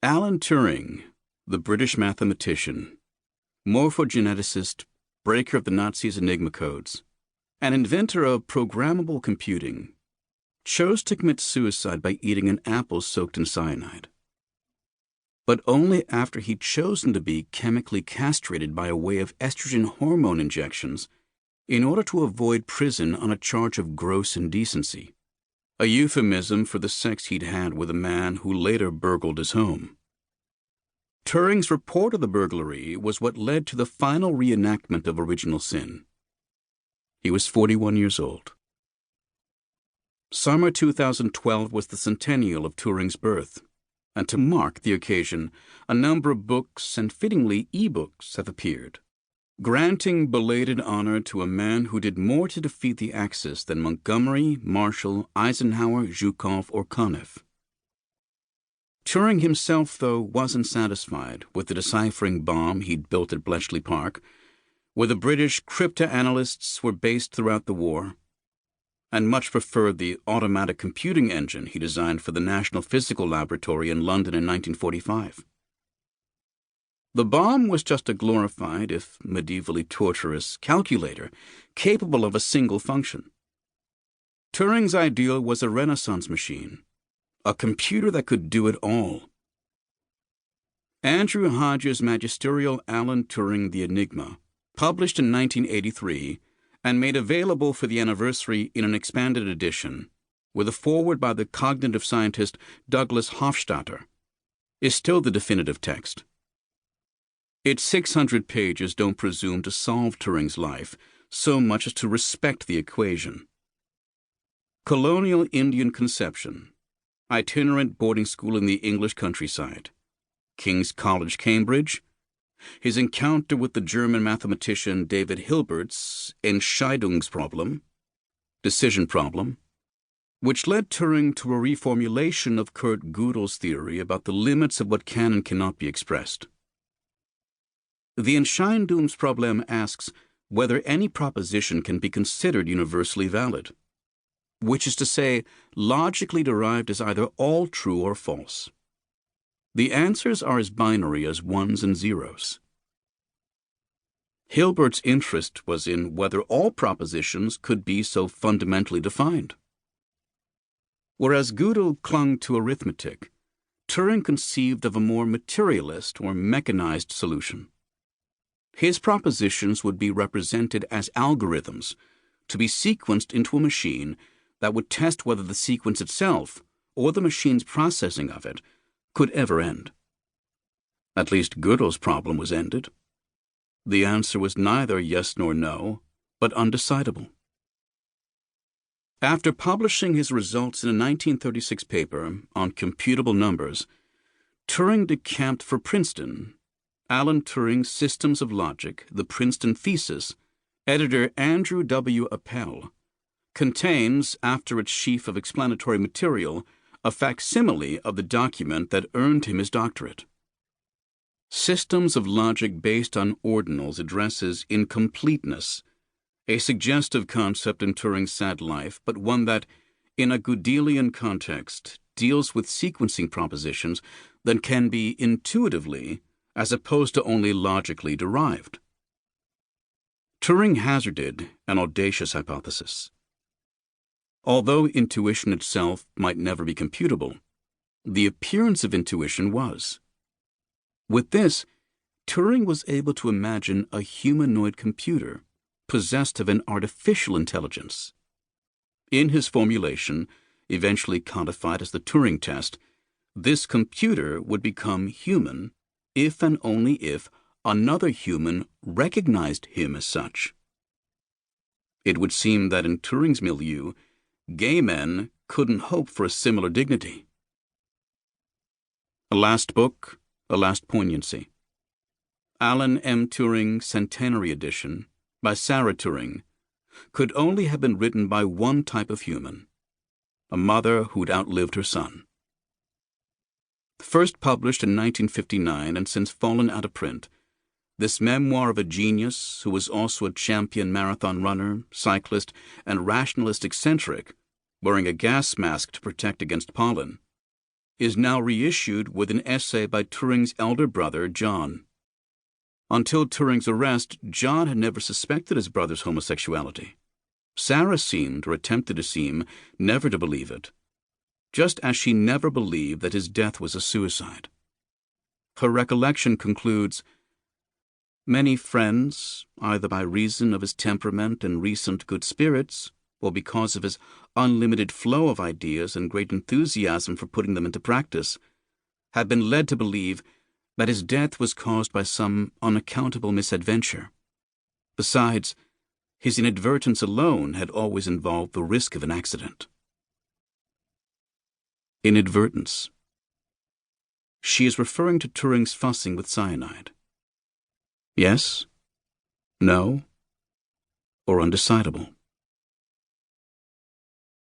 Alan Turing, the British mathematician, morphogeneticist, breaker of the Nazis' Enigma codes, and inventor of programmable computing, chose to commit suicide by eating an apple soaked in cyanide. But only after he'd chosen to be chemically castrated by a way of estrogen hormone injections in order to avoid prison on a charge of gross indecency, a euphemism for the sex he'd had with a man who later burgled his home. Turing's report of the burglary was what led to the final reenactment of original sin. He was 41 years old. Summer 2012 was the centennial of Turing's birth, and to mark the occasion, a number of books and fittingly e-books have appeared, granting belated honor to a man who did more to defeat the Axis than Montgomery, Marshall, Eisenhower, Zhukov, or Konev. Turing himself, though, wasn't satisfied with the deciphering bomb he'd built at Bletchley Park, where the British cryptanalysts were based throughout the war, and much preferred the automatic computing engine he designed for the National Physical Laboratory in London in 1945. The bomb was just a glorified, if medievally torturous, calculator capable of a single function. Turing's ideal was a Renaissance machine, a computer that could do it all. Andrew Hodge's magisterial Alan Turing the Enigma, published in 1983 and made available for the anniversary in an expanded edition, with a foreword by the cognitive scientist Douglas Hofstadter, is still the definitive text. Its 600 pages don't presume to solve Turing's life so much as to respect the equation. Colonial Indian conception, itinerant boarding school in the English countryside, King's College, Cambridge, his encounter with the German mathematician David Hilbert's Entscheidungsproblem, decision problem, which led Turing to a reformulation of Kurt Gödel's theory about the limits of what can and cannot be expressed. The Entscheidungsproblem asks whether any proposition can be considered universally valid, which is to say, logically derived as either all true or false. The answers are as binary as ones and zeros. Hilbert's interest was in whether all propositions could be so fundamentally defined. Whereas Gödel clung to arithmetic, Turing conceived of a more materialist or mechanized solution. His propositions would be represented as algorithms, to be sequenced into a machine that would test whether the sequence itself, or the machine's processing of it, could ever end. At least Gödel's problem was ended. The answer was neither yes nor no, but undecidable. After publishing his results in a 1936 paper on computable numbers, Turing decamped for Princeton. Alan Turing's Systems of Logic, the Princeton Thesis, editor Andrew W. Appel, contains, after its sheaf of explanatory material, a facsimile of the document that earned him his doctorate. Systems of Logic based on ordinals addresses incompleteness, a suggestive concept in Turing's sad life, but one that, in a Gödelian context, deals with sequencing propositions that can be intuitively, as opposed to only logically derived. Turing hazarded an audacious hypothesis. Although intuition itself might never be computable, the appearance of intuition was. With this, Turing was able to imagine a humanoid computer possessed of an artificial intelligence. In his formulation, eventually codified as the Turing test, this computer would become human if and only if another human recognized him as such. It would seem that in Turing's milieu, gay men couldn't hope for a similar dignity. A last book, a last poignancy. Alan M. Turing Centenary Edition by Sarah Turing could only have been written by one type of human, a mother who'd outlived her son. First published in 1959 and since fallen out of print, this memoir of a genius who was also a champion marathon runner, cyclist, and rationalist eccentric, wearing a gas mask to protect against pollen, is now reissued with an essay by Turing's elder brother, John. Until Turing's arrest, John had never suspected his brother's homosexuality. Sarah seemed, or attempted to seem, never to believe it, just as she never believed that his death was a suicide. Her recollection concludes, "Many friends, either by reason of his temperament and recent good spirits, or because of his unlimited flow of ideas and great enthusiasm for putting them into practice, have been led to believe that his death was caused by some unaccountable misadventure. Besides, his inadvertence alone had always involved the risk of an accident." Inadvertence. She is referring to Turing's fussing with cyanide. Yes? No? Or undecidable?